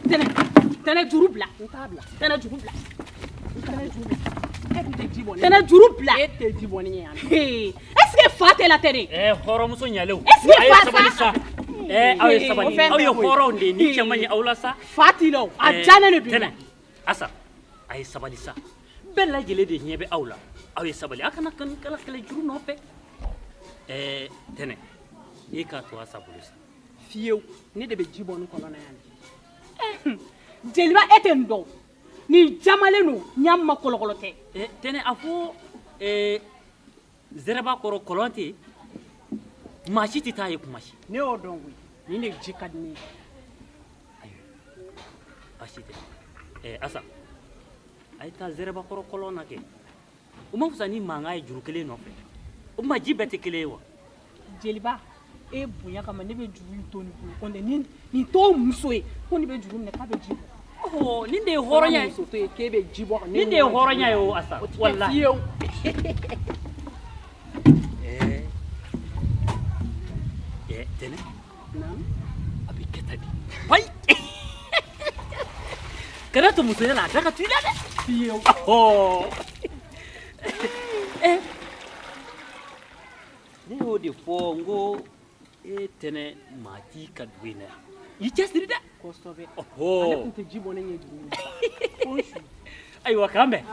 tɛnɛ juru bila tɛnɛ juru bila tɛnɛ juru bila e tɛ ji bɔ ni ye yan est-ce que fa tɛ la tɛ de hɔrɔnmuso ɲalew est-ce que fa sabali sa aw ye sabali aw ye hɔrɔnw de ni cɛ man ɲi aw la sa fa t'i la a diyanen de bi tɛnɛ asa a ye sabali sa bɛɛ lajɛlen de ɲɛ bɛ aw la aw ye sabali a kana kala kɛlɛ juru nɔfɛ tɛnɛ e k'a to asa bolo sa fiyewu ne de bɛ ji bɔ ni kɔlɔn yan jeliba e tɛ n dɔn nin jamalen don ɲa ma kɔlɔkɔlɔ tɛ tɛnɛ a fɔ zɛrɛba kɔrɔ kɔlɔn tɛ yen maa si tɛ taa ye kuma si ne y'o dɔn koyi nin de ji ka di ne ye baasi tɛ asa a ye taa zɛrɛba kɔrɔ kɔlɔn na kɛ o ma fisa ni mankan ye juru kelen nɔfɛ o ma ji bɛɛ tɛ kelen ye wa jeliba e bonya kama ne bɛ juru in to nin bolo kɔntɛ nin t'o muso ye ko nin bɛ juru minɛ k'a bɛ ji bɔ nin de ye hɔrɔnya ye muso to ye k'e bɛ ji bɔ nin de ye hɔrɔnya ye o asa walahi fiyewu tɛnɛ a bɛ kɛ tan de ayi kana to musoya la a da ka to i la dɛ fiyewu ne y'o de fɔ n ko e tɛnɛ maa t'i ka dugu in na yan i cɛsiri dɛ kosɛbɛ ale tun tɛ ji bɔ ne ɲɛ juru min ayiwa k'an bɛn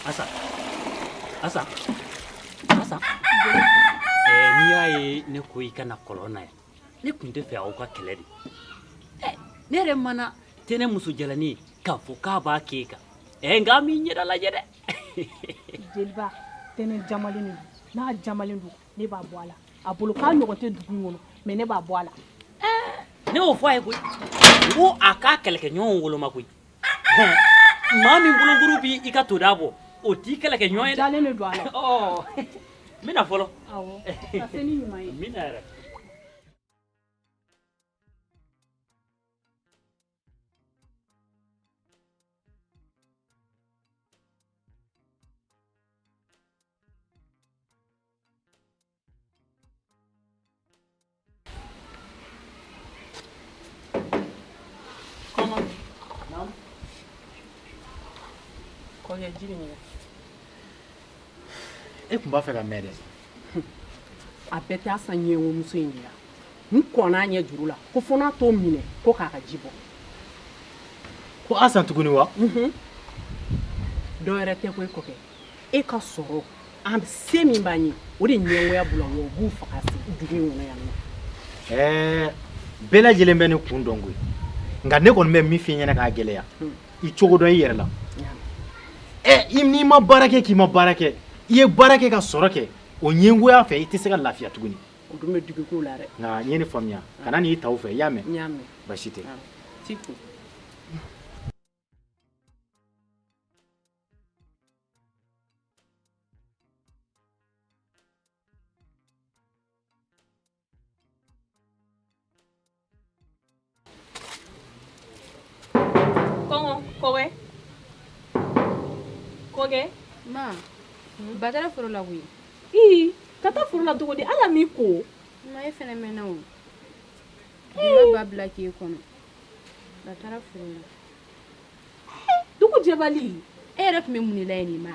asa n'i y'a ye ne ko i ka na kɔlɔn na yan ne tun tɛ fɛ aw ka kɛlɛ de ne yɛrɛ mana tɛnɛ muso jalanin k'a fɔ k'a b'a k'e kan nka an b'i ɲɛda lajɛ dɛ jeliba tɛnɛ jamalen don n'a jamalen don ne b'a bɔ a la a bolo k'a ɲɔgɔn tɛ dugu in kɔnɔ mais ne b'a bɔ a la ne y'o fɔ a ye koyi n ko a k'a kɛlɛkɛɲɔgɔnw woloma koyi maa min bolokuru b'i ka todaa bɔ o t'i kɛlɛkɛɲɔgɔn ye dɛ jalen de don a la n bɛna fɔlɔ awɔ ka se ni ɲuman ye n bɛna yɛrɛ e tun b'a fɛ ka mɛn dɛ a bɛɛ tɛ Asan ɲɛngomuso in de la n kɔnna a ɲɛ juru la ko fɔ n'a t'o minɛ ko k'a ka ji bɔ ko Asan tuguni wa dɔwɛrɛ tɛ ko e kɔkɛ e ka sɔrɔ an se min b'an ye o de ɲɛngoya b'u la wa u b'u faga dugu in kɔnɔ yan nɔ bɛɛ lajɛlen bɛ ne kun dɔn koyi nka ne kɔni bɛ min f'i ɲɛna k'a gɛlɛya i cogo dɔn i yɛrɛ la n'i ma baara kɛ k'i ma baara kɛ i ye baara kɛ ka sɔrɔ kɛ o ɲɛngoya fɛ i tɛ se ka lafiya tuguni o dun bɛ dugu la dɛ nka n ye nin faamuya kana n'i ta o fɛ i y'a mɛn n y'a mɛn baasi tɛ t'i kun kɔkɛ ma ba taara foro la koyi ka taa foro la cogo di ala m'i ko ma e fɛnɛ mɛnna o jeliba ba bila k'e kɔnɔ ba taara foro la dugu jɛbali e yɛrɛ tun bɛ mun de la yen nin ma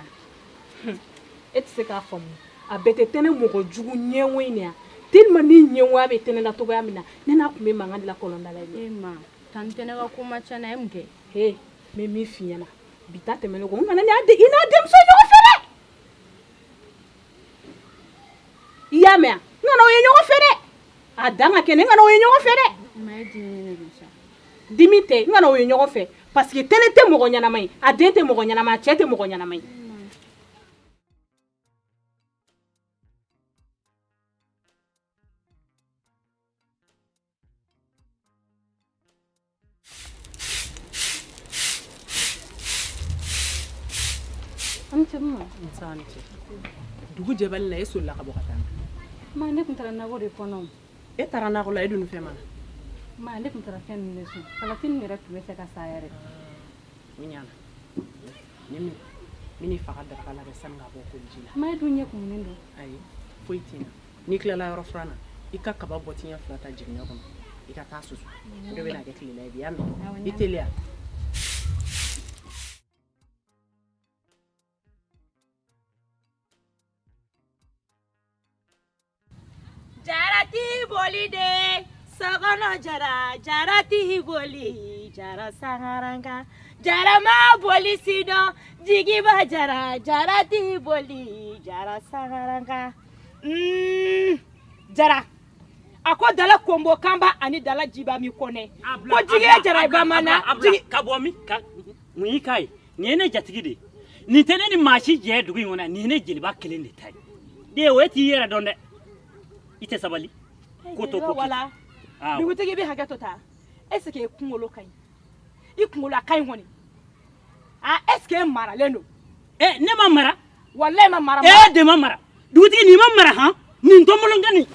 e tɛ se k'a faamu a bɛɛ tɛ tɛnɛ mɔgɔ jugu ɲɛngo in yan tellement ni ɲɛngoya bɛ tɛnɛ la cogoya min na ne n'a tun bɛ mankan de la kɔlɔnda la e ma tan tɛnɛ ka ko ma ca na e mun kɛ n bɛ min f'i ɲɛna bi ta tɛmɛnen kɔ n kana i n'a denmuso ye ɲɔgɔn fɛ dɛ i y'a mɛn n kana o ye ɲɔgɔn fɛ dɛ a dan ka kɛ ne kana o ye ɲɔgɔn fɛ dɛ ma e dimi ne don sa dimi tɛ n kana o ye ɲɔgɔn fɛ parce que tɛnɛ tɛ mɔgɔ ɲɛnama ye a den tɛ mɔgɔ ɲɛnama a cɛ tɛ mɔgɔ ɲɛnama ye an cɛ ma nsan cɛ dugu jɛbali la e solila ka bɔ ka taa ma ne tun taara nakɔ de kɔnɔ e taara nakɔ la e dun fɛn ma na ma ne tun taara fɛn ninnu de sɔn salati nin yɛrɛ tun bɛ fɛ ka sa yɛrɛ o ɲana ni min min n'i faga daraka la bɛ sani ka bɔ koliji la ma dun ɲɛ kumunen don ayi foyi t'i na n'i tilala yɔrɔ filanan i ka kaba bɔtiɲɛ 2 ta jiginɛ kɔnɔ i ka taa susu o de bɛna kɛ tilela ye bi y'a mɛn i teliya Jarati boli de sagono jara jarati boli jara sangaranga jarama boli sido jigiba jara jarati boli jara sangaranga jara ako dala kombo kamba ani dala jiba mi kone ko jigi jara iba mana ka bɔ mi ka mun yi kai ni ne jatigi de ni tene ni maashi jɛ dugu in kɔnɔ ni ne jeliba kelen de ta ye de o ti yɛrɛ dɔn dɛ i tɛ sabali ko to ko wala dugutigi bi hakɛ to ta est ce que kungolo kaɲi i kungolo a kaɲi kɔni est ce que maralen don ne ma mara wallahi ma mara de ma mara dugutigi ni ma mara han nin tombolon gani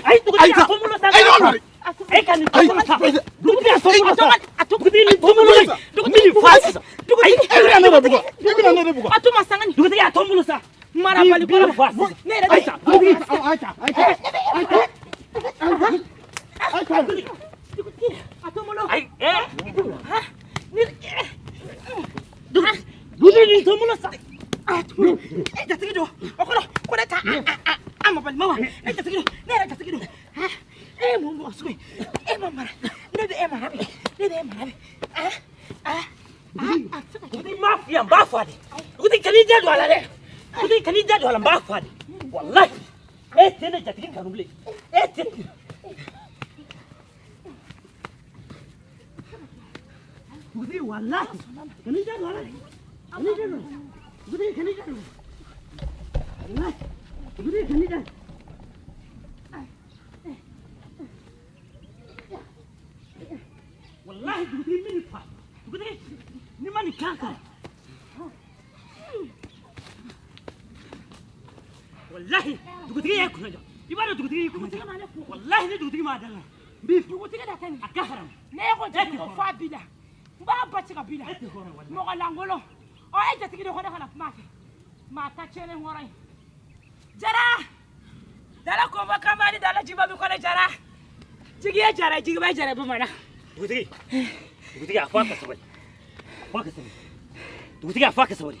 ay dugutigi a tombolon sa ay kan ni tombolon sa dugutigi a tombolon sa dugutigi ni tombolon sa dugutigi ni fasi dugutigi i bɛna ne de bugɔ atuma sangani dugutigi a tombolon sa mara bali kɔrɔ ne yɛrɛ ayisa atomolo ay dugutigi ni tombolon sa jatigi do okolo ko ne ta ama bali mawa jatigi do ne yɛrɛ jatigi do mo mo sugo ma mara ne be mara ne be mara dugutigi ma fiya n b'a fɔ a de dugutigi kan'i da don a la dɛ dugutigi kan'i da don a la n b'a fɔ a de walahi e tɛ ne jatigi kanu bilen e tɛ dugutigi walahi kan'i da don a la dɛ kan'i da don dugutigi kan'i da don walahi dugutigi kan'i da wallahi dugutigi min fa dugutigi ni ma nin kan kan wallahi dugutigi ye kunna i b'a dɔn dugutigi y'i kunna wallahi ni dugutigi m'a dala bi dugutigi da kɛni a ka haram ne ko jatigi ko fa bi la n b'a ba tigɛ bi la mɔgɔ lankolon e jatigi de ko ne kana kuma fɛ maa ta tiɲɛlen hɔrɔn ye jara dala kɔnfɔ kanba ni dala jiba mi kɔnɔ jara jigi ye jara jigiba ye jara bamanan dugutigi a fɔ a ka sabali dugutigi a fɔ a ka sabali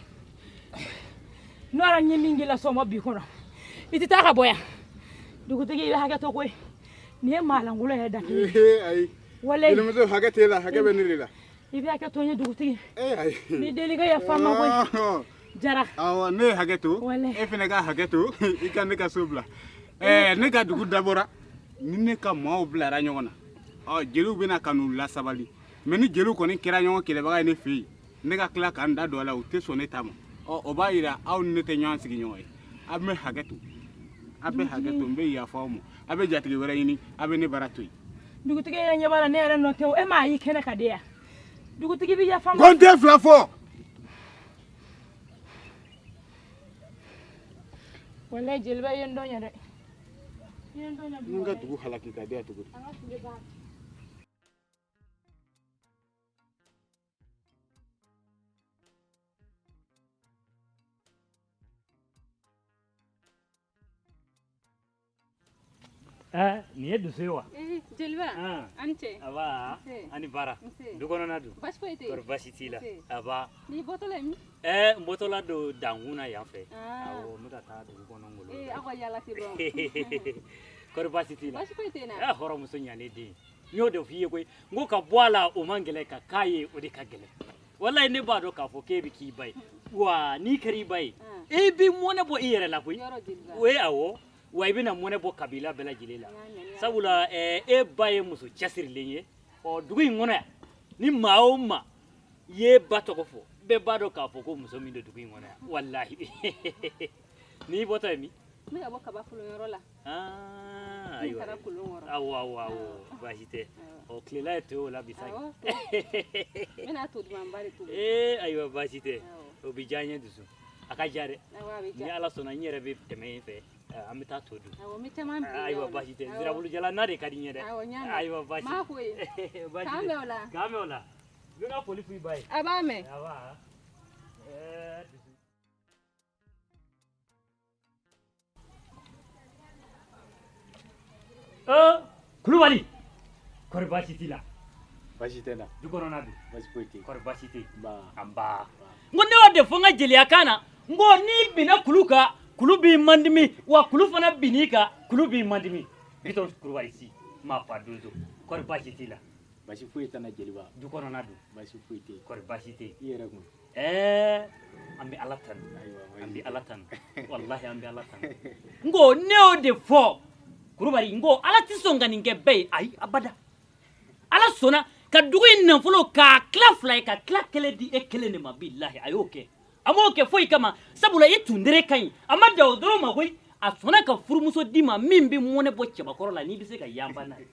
n'ora nye min gila sɔmɔ bi kɔnɔ i tɛ taa ka bɔ yan dugutigi i bɛ hakɛ to koyi nin ye maalankolon yɛrɛ da kelen ayi walayi jelimuso hakɛ t'e la hakɛ bɛ ne de la i bɛ hakɛ to n ye dugutigi ayi ni delikɛ ye fama koyi jara awɔ ne ye hakɛ to Walayi. e fɛnɛ ka hakɛ to i ka ne ka so bila ne ka dugu dabɔra ni ne ka maaw bilara ɲɔgɔn na jeliw bɛna ka n'u lasabali mɛ ni jeliw kɔni kɛra ɲɔgɔn kɛlɛbaga ye ne fɛ yen ne ka tila k'an da don a la u tɛ sɔn ne ta ma o b'a yira aw ni ne tɛ ɲɔgɔn sigi ɲɔgɔn ye a bɛ hakɛ to n bɛ yafa aw ma a bɛ jatigi wɛrɛ ɲini a bɛ ne bara to yen dugutigi yɛrɛ ɲɛ b'a la ne yɛrɛ nɔ tɛ o e m'a y'i kɛnɛ ka di yan dugutigi bɛ yafa ma ko n tɛ fila fɔ walayi jeliba i ye n dɔn yɛrɛ n ka dugu halaki ka di yan cogo di nin ye dusu ye wa jeliba an cɛ aba ani bara du kɔnɔna dun baasi foyi tɛ kɔri baasi t'i la aba n'i bɔtɔla ye min n bɔtɔla don dankun na yan fɛ awɔ n bɛ ka taa dugu kɔnɔ ngolo aw ka yaala tɛ ban kɔri baasi t'i la baasi foyi tɛ na hɔrɔnmuso ɲalen den n y'o de f'i ye koyi n ko ka bɔ a la o man gɛlɛn ka k'a ye o de ka gɛlɛn walayi ne b'a dɔn k'a fɔ k'e bɛ k'i ba ye wa n'i kɛra i ba ye i bɛ mɔnɛ bɔ i yɛrɛ la koyi yɔrɔ jeliba o ye awɔ wa i bɛna mɔnɛ bɔ kabila bɛɛ lajɛlen la sabula e ba ye muso cɛsirilen ye dugu in kɔnɔ yan ni maa o maa i ye ba tɔgɔ fɔ bɛɛ b'a dɔn k'a fɔ ko muso min don dugu in kɔnɔ yan walahi n'i bɔtɔ ye min n bɛ ka bɔ kaba kolonyɔrɔ la ayiwa taara kolon kɔrɔ awɔ baasi tɛ tilela ye to o la bisa n bɛna to dumanba de tobi ayiwa baasi tɛ o bɛ diya n ye dusu a ka diya dɛ awɔ a bɛ ni diya ala sɔnna n yɛrɛ bɛ tɛmɛ in fɛ an bɛ taa to dun awɔ n bɛ caman bila ayiwa baasi tɛ nsirabulu jala n'a de ka di n ye dɛ awɔ n y'a mɛn ayiwa baasi maa ko ye baasi k'an tɛ bɛn o la k'an bɛn o la Bɛ ka foli f'i ba ye. A b'a mɛn. A b'a. Kulubali kɔri baasi t'i la Baasi tɛ n na. du kɔnɔna don Baasi foyi tɛ yen. kɔri baasi tɛ yen Nba. an ba n ko ne y'o de fɔ n ka jeliya kan na n ko n'i binna kulu kan kulu b'i mandimi wa kulu fana binn'i kan kulu b'i mandimi Bitɔn Kulubali si ma fa donso kɔri baasi t'i la Baasi foyi tɛ n na jeliba. du kɔnɔna don Baasi foyi tɛ yen. kɔri baasi tɛ yen I yɛrɛ kun. an bɛ ala tanu Ayiwa, an bɛ ala tanu walahi an bɛ ala tanu n ko ne y'o de fɔ Kulubali n ko ala tɛ sɔn ka nin kɛ bɛɛ ye ayi abada ala sɔnna ka dugu in nafolo k'a tila fila ye ka tila kelen di e kelen de ma bilahi a y'o kɛ a m'o kɛ foyi kama sabula i tundere ka ɲi a ma ja o dɔrɔn ma koyi a sɔnna ka furumuso d'i ma min bɛ mɔnɛ bɔ cɛbakɔrɔ la n'i bɛ se ka yanba n'a ye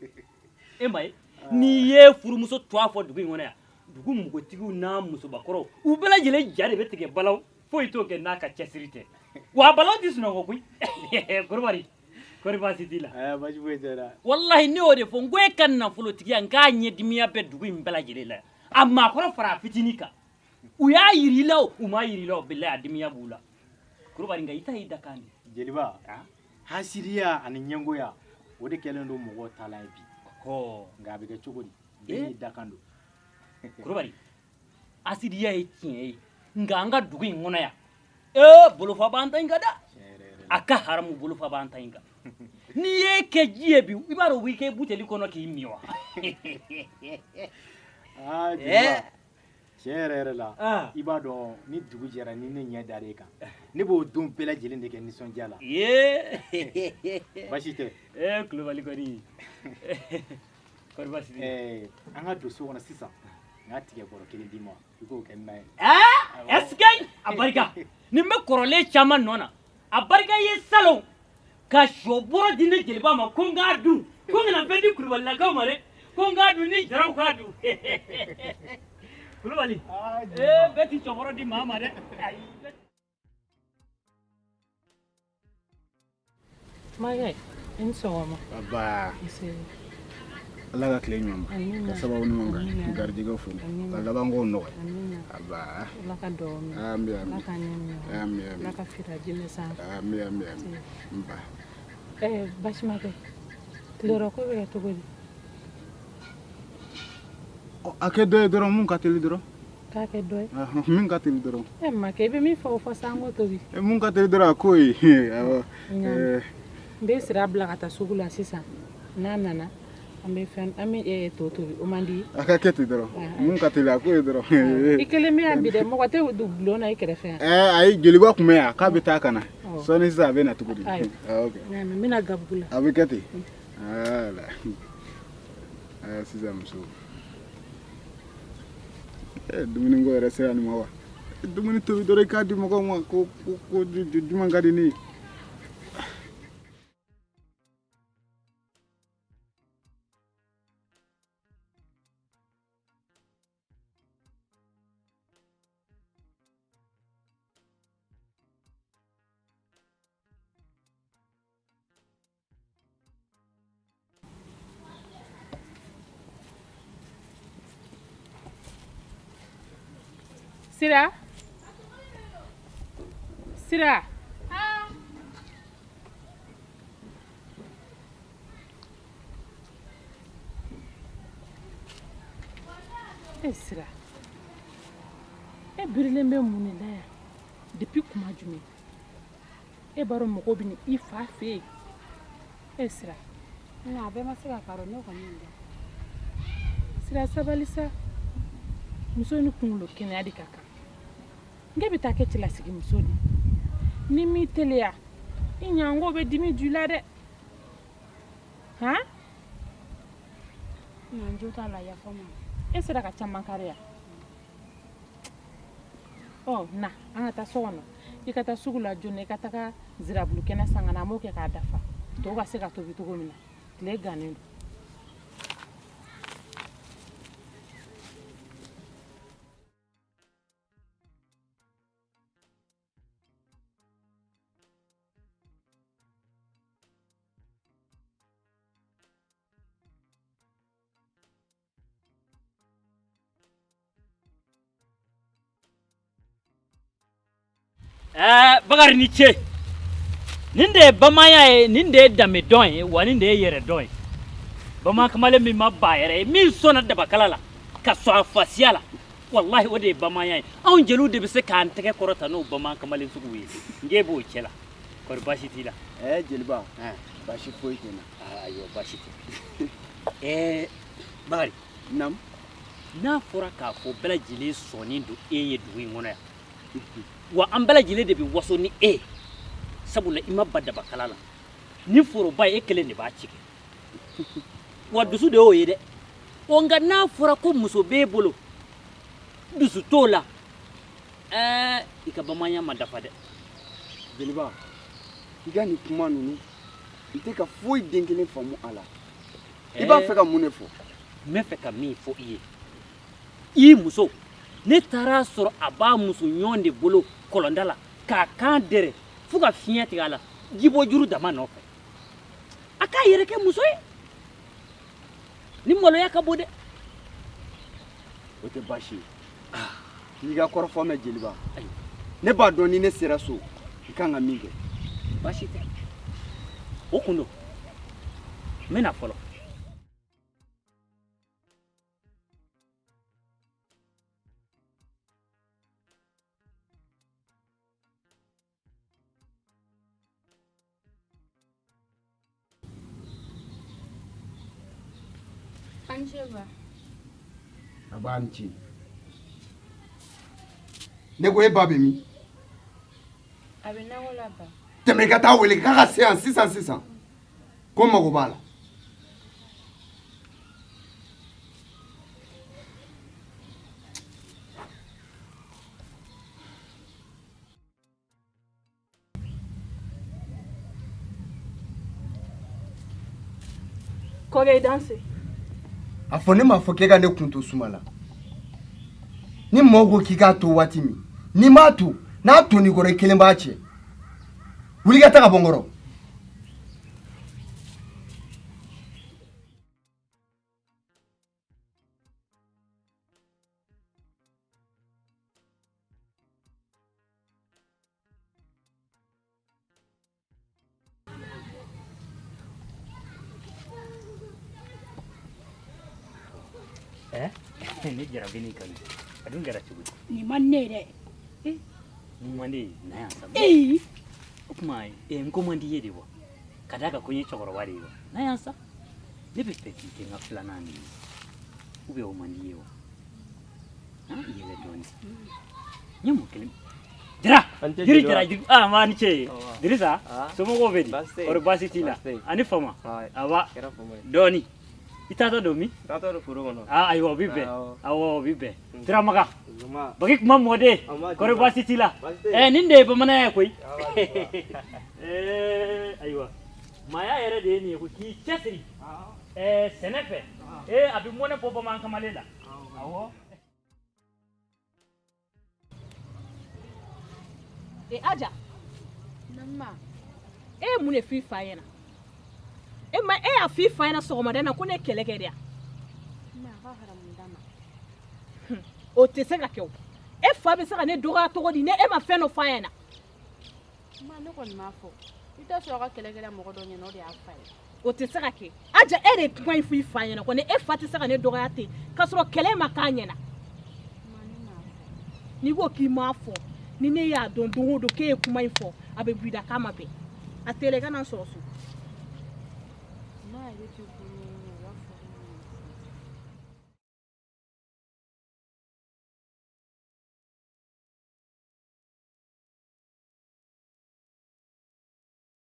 e ma ye n'i ye furumuso to a fɔ dugu in kɔnɔ yan dugu npogotigiw n'a musobakɔrɔw u bɛɛ lajɛlen ja de bɛ tigɛ balaw foyi t'o kɛ n'a ka cɛsiri tɛ wa balaw tɛ sunɔgɔ koyi Kulubali kɔri baasi t'i la Baasi foyi tɛ n na. wallahi ne y'o de fɔ n ko e ka nafolotigiya n k'a ɲɛdimiya bɛ dugu in bɛɛ lajɛlen la a maakɔrɔ fara a fitinin kan u y'a yiri i la o u m'a yiri i la o bilahi a dimiya b'u la Kulubali nka i ta y'i da kan di Jeliba. Hasiriya ani ɲɛngoya o de kɛlen don mɔgɔw taalan ye bi. Nka a bɛ kɛ cogo di? Bɛɛ n'i dakan don. Kulubali asidiya ye tiɲɛ ye nka an ka dugu in kɔnɔ yan bolofa b'an ta in kan dɛ a ka haramu bolofa b'an ta in kan n'i y'e kɛ ji ye bi i b'a dɔn u b'i kɛ buteli kɔnɔ k'i min wa Jeliba. Tiɲɛ yɛrɛ yɛrɛ la i b'a dɔn ni dugu jɛra ni ne ɲɛ dar'e kan ne b'o don bɛɛ lajɛlen de kɛ nisɔndiya la. Baasi tɛ. Kulubali kɔni kɔri baasi tɛ. An ka don so kɔnɔ sisan n k'a tigɛ bɔrɔ kelen d'i ma i k'o kɛ nan ye. Est-ce que a barika nin bɛ kɔrɔlen caman nɔ na a barika ye salon ka sɔ bɔrɔ di ne jeliba ma ko n k'a dun ko n kana fɛn di Kulubalilakaw ma dɛ ko n k'a dun ni jaraw k'a dun Kulubali bɛɛ ti sɔbɔrɔ di maa ma dɛ Makɛ i ni sɔgɔma. Aba. Ala ka tile ɲuman ka sababu ɲuman kan garijɛgɛw fo ka laban kow nɔgɔya. Aba. Ala ka dugawu minɛ. Ami ami. Ala ka ɲɛmini. Ami ami. Ala ka firaji mɛn sanfɛ. Ami ami ami. Nba. Basi ma kɛ tilera ko bɛ kɛ cogo di? A kɛ dɔ ye dɔrɔn mun ka teli dɔrɔn. K'a kɛ dɔ ye? Min ka teli dɔrɔn. Makɛ i bɛ min fɔ o fɔ sango tobi. Mun ka teli dɔrɔn a k'o ye. Awɔ. N bɛ sira bila ka taa sugu la sisan n'a nana an bɛ to tobi o man di. A ka kɛ ten dɔrɔn mun ka teli a k'o ye dɔrɔn. I kelen bɛ yan bi dɛ mɔgɔ tɛ bulon na i kɛrɛfɛ yan. Ayi jeliba tun bɛ yan k'a bɛ taa ka na sɔɔni sisan a bɛ na cogo di. N bɛna gabugu la. A bɛ kɛ ten. Sisan muso. Dumuni ko yɛrɛ sera nin ma wa dumuni tobi dɔrɔn i k'a di mɔgɔw ma ko juma ka di ne ye. Sira Sira Sira birilen bɛ mun de la yan depuis kuma jumɛn e b'a dɔn mɔgɔw bɛ i fa fɛ yen Sira a bɛɛ ma se ka karo ne kɔni ye Sira sabali sa muso ni kunkolo kɛnɛya de ka kan n bɛ taa kɛ cɛlasigi muso de ni m'i teliya i ɲango bɛ dimi ju la dɛ ɲanjo t'a la yafa ma e sera ka caman kari yan na an ka taa so kɔnɔ i ka taa sugu la joona i ka taga zirabulu kɛnɛ san ka na an b'o kɛ k'a dafa tɔw ka se ka tobi cogo min na tile gannen don Bakari ni ce nin da bamaya ye nin da dame don ye wa nin da yere don ye bama kamale min ma ba yere min sona da bakala la ka so afasiya la wallahi o de bamaya ye anw jeliw de bɛ se k'an tɛgɛ kɔrɔta n'o bama kamalen sugu ye nge b'o cɛ la kɔri baasi t'i la jeliba baasi foyi tɛ na ayiwa baasi tɛ Bakari nam n'a fɔra k'a fɔ bɛɛ lajɛlen sɔnnen don e ye dugu in kɔnɔ yan wa an bɛɛ lajɛlen de bɛ waso ni e sabula i ma ba dabakala la ni foroba ye e kelen de b'a ci kɛ wa dusu de y'o ye dɛ nka n'a fɔra ko muso b'e bolo dusu t'o la i ka bamananya ma dafa dɛ jeliba i ka nin kuma ninnu n tɛ ka foyi den kelen faamu a la i b'a fɛ ka mun de fɔ n bɛ fɛ ka min fɔ i ye i muso ne taara sɔrɔ a b'a muso ɲɔgɔn de bolo kɔlɔnda la k'a kan dɛrɛ fo ka fiɲɛ tigɛ a la jibɔ juru dama nɔfɛ a k'a yɛrɛ kɛ muso ye ni maloya ka bon dɛ o tɛ baasi ye n'i ka kɔrɔfɔ mɛn jeliba ne b'a dɔn ni ne sera so i kan ka min kɛ baasi tɛ o kun don n bɛna fɔlɔ a b'a ni ci ne ko e ba bɛ min a bɛ nakɔ la ba tɛmɛ i ka taa wele k'a ka se yan sisan ko n mago b'a la kɔkɛ i danse a fɔ ne m'a fɔ k'e ka ne kun to suma la ni mɔgɔw ko k'i k'a to waati min n'i m'a to n'a to n'i kɔrɔ i kelen b'a cɛ wuli ka taa ka bɔ n kɔrɔ ne jarabi ni kanu a dun kɛra cogo di nin man ne dɛ mun man di ye na yan sa ee o tuma n ko man di ye de wa ka d'a kan ko n ye cɛkɔrɔba de ye wa na yan sa ne bɛ fɛ k'i kɛ n ka filanan de ye ou bien o man di ye wa yɛlɛ dɔɔnin n ye mun kelen jara jiri jara maa ni ce dirisa somɔgɔw bɛ di kɔri baasi t'i la ani fama awa dɔɔnin i taatɔ don min ayiwa o bɛ bɛn awɔ o bɛ bɛn tiramaga baki kuma mɔden kɔri baasi t'i la nin de ye bamananya ye koyi ayiwa maaya yɛrɛ de ye nin ye ko k'i cɛsiri sɛnɛ fɛ a bɛ mɔnɛ bɔ bamanan kamalen la awɔ aja e ye mun de f'i fa ɲɛna e y'a f'i fa ɲɛna sɔgɔmada na ko ne ye kɛlɛ kɛ de yan o tɛ se ka kɛ o e fa bɛ se ka ne dɔgɔya cogo di ne e ma fɛn dɔ f'a ɲɛna ne kɔni m'a fɔ i tɛ sɔrɔ ka kɛlɛ kɛla mɔgɔ dɔ ɲɛna o de y'a fa ye o tɛ se ka kɛ aja e de ye kuma in f'i fa ɲɛna kɔni e fa tɛ se ka ne dɔgɔya ten k'a sɔrɔ kɛlɛ ma k'a ɲɛna n'i ko k'i m'a fɔ ni ne y'a dɔn don o don k'e ye kuma in fɔ a bɛ bida k'a ma bɛn a tɛlɛ ka na sɔrɔ so